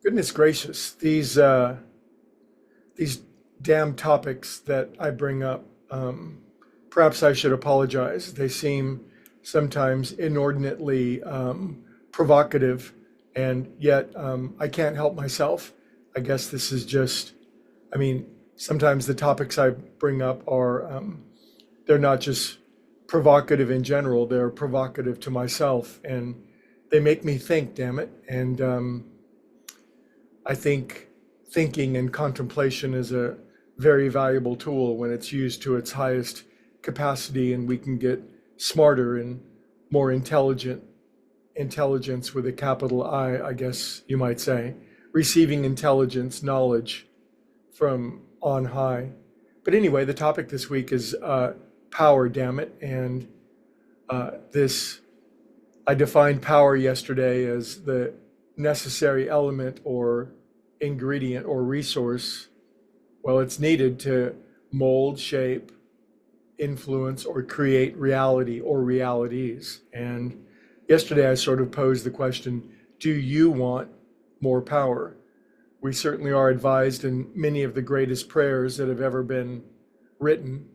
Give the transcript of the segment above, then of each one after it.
Goodness gracious, these damn topics that I bring up. Perhaps I should apologize. They seem sometimes inordinately provocative, and yet I can't help myself. I guess this is just. I mean, sometimes the topics I bring up are they're not just provocative in general. They're provocative to myself, and they make me think. Damn it! And I think thinking and contemplation is a very valuable tool when it's used to its highest capacity, and we can get smarter and more intelligent, intelligence with a capital I guess you might say, receiving intelligence, knowledge from on high. But anyway, the topic this week is power, damn it. And this, I defined power yesterday as the necessary element or ingredient or resource. Well, it's needed to mold, shape, influence, or create reality or realities. And yesterday I sort of posed the question, do you want more power? We certainly are advised in many of the greatest prayers that have ever been written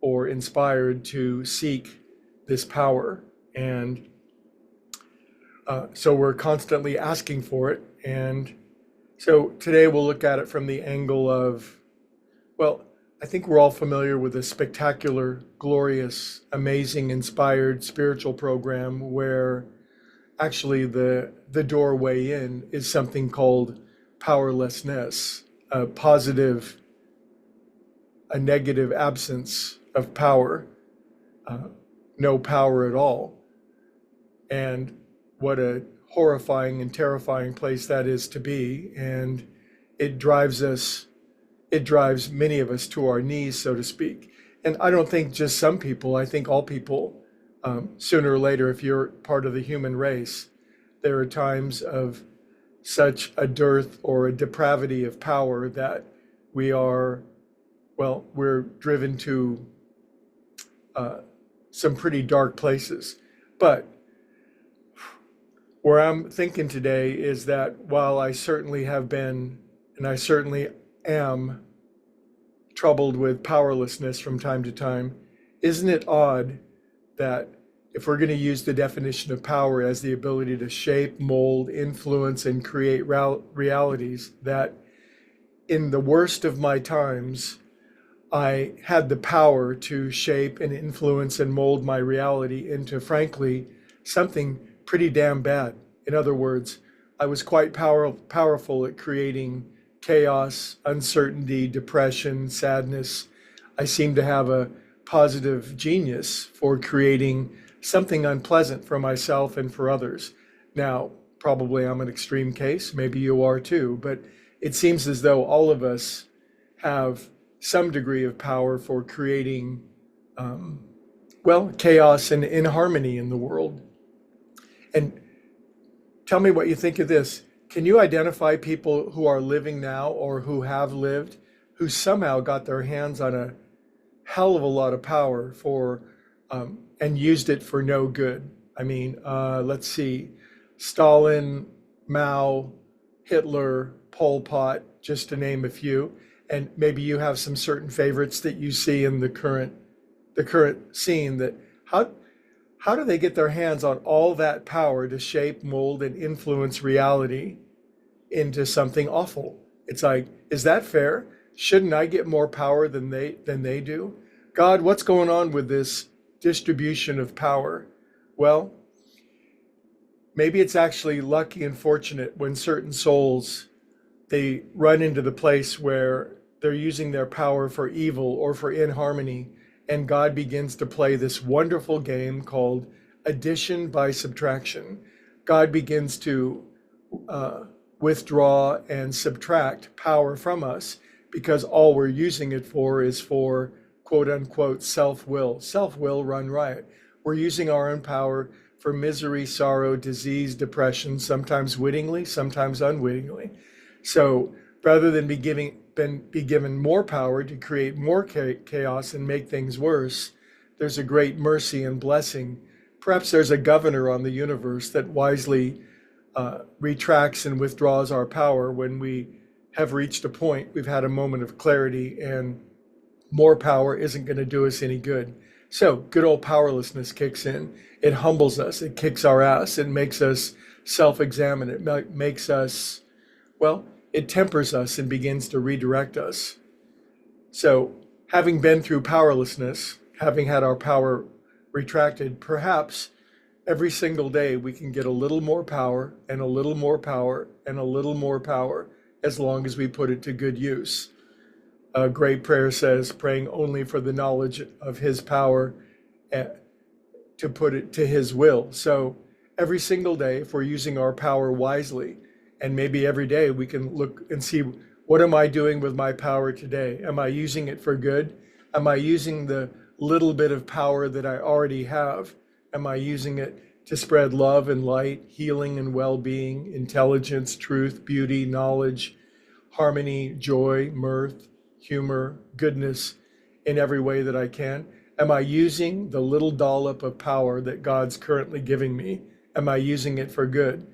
or inspired to seek this power. And so we're constantly asking for it. And so today we'll look at it from the angle of, well, I think we're all familiar with a spectacular, glorious, amazing, inspired spiritual program where actually the doorway in is something called powerlessness, a positive, a negative absence of power, no power at all. And what a horrifying and terrifying place that is to be. And it drives many of us to our knees, so to speak. And I don't think just some people, I think all people, sooner or later, if you're part of the human race, there are times of such a dearth or a depravity of power that we're driven to some pretty dark places. But where I'm thinking today is that while I certainly have been, and I certainly am troubled with powerlessness from time to time, isn't it odd that if we're going to use the definition of power as the ability to shape, mold, influence, and create realities, that in the worst of my times, I had the power to shape and influence and mold my reality into, frankly, something pretty damn bad. In other words, I was quite powerful at creating chaos, uncertainty, depression, sadness. I seem to have a positive genius for creating something unpleasant for myself and for others. Now, probably I'm an extreme case, maybe you are too, but it seems as though all of us have some degree of power for creating, chaos and inharmony in the world. And tell me what you think of this. Can you identify people who are living now or who have lived who somehow got their hands on a hell of a lot of power for and used it for no good? I mean, let's see, Stalin, Mao, Hitler, Pol Pot, just to name a few. And maybe you have some certain favorites that you see in the current scene. That how do they get their hands on all that power to shape, mold, and influence reality into something awful? It's like, is that fair? Shouldn't I get more power than they do? God, what's going on with this distribution of power? Well, maybe it's actually lucky and fortunate when certain souls, they run into the place where they're using their power for evil or for inharmony, and God begins to play this wonderful game called addition by subtraction. God begins to withdraw and subtract power from us because all we're using it for is for quote unquote self-will. Self-will run riot. We're using our own power for misery, sorrow, disease, depression, sometimes wittingly, sometimes unwittingly. So rather than be given more power to create more chaos and make things worse, there's a great mercy and blessing. Perhaps there's a governor on the universe that wisely retracts and withdraws our power when we have reached a point, we've had a moment of clarity, and more power isn't going to do us any good. So good old powerlessness kicks in. It humbles us. It kicks our ass. It makes us self-examine. It makes us, well, it tempers us and begins to redirect us. So having been through powerlessness, having had our power retracted, perhaps every single day we can get a little more power and a little more power and a little more power as long as we put it to good use. A great prayer says, praying only for the knowledge of his power to put it to his will. So every single day, if we're using our power wisely, and maybe every day we can look and see, what am I doing with my power today? Am I using it for good? Am I using the little bit of power that I already have? Am I using it to spread love and light, healing and well-being, intelligence, truth, beauty, knowledge, harmony, joy, mirth, humor, goodness in every way that I can? Am I using the little dollop of power that God's currently giving me? Am I using it for good?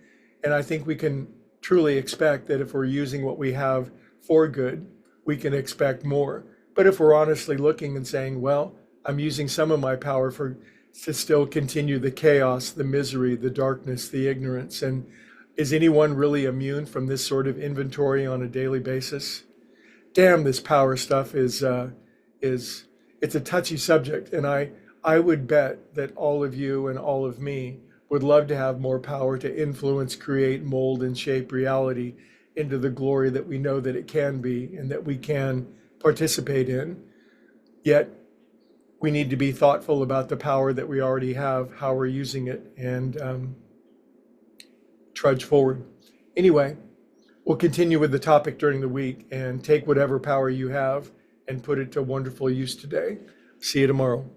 And I think we can truly expect that if we're using what we have for good, we can expect more. But if we're honestly looking and saying, well, I'm using some of my power to still continue the chaos, the misery, the darkness, the ignorance, and is anyone really immune from this sort of inventory on a daily basis? Damn, this power stuff is it's a touchy subject, and I would bet that all of you and all of me would love to have more power to influence, create, mold, and shape reality into the glory that we know that it can be and that we can participate in. Yet we need to be thoughtful about the power that we already have, how we're using it, and trudge forward. Anyway, we'll continue with the topic during the week and take whatever power you have and put it to wonderful use today. See you tomorrow.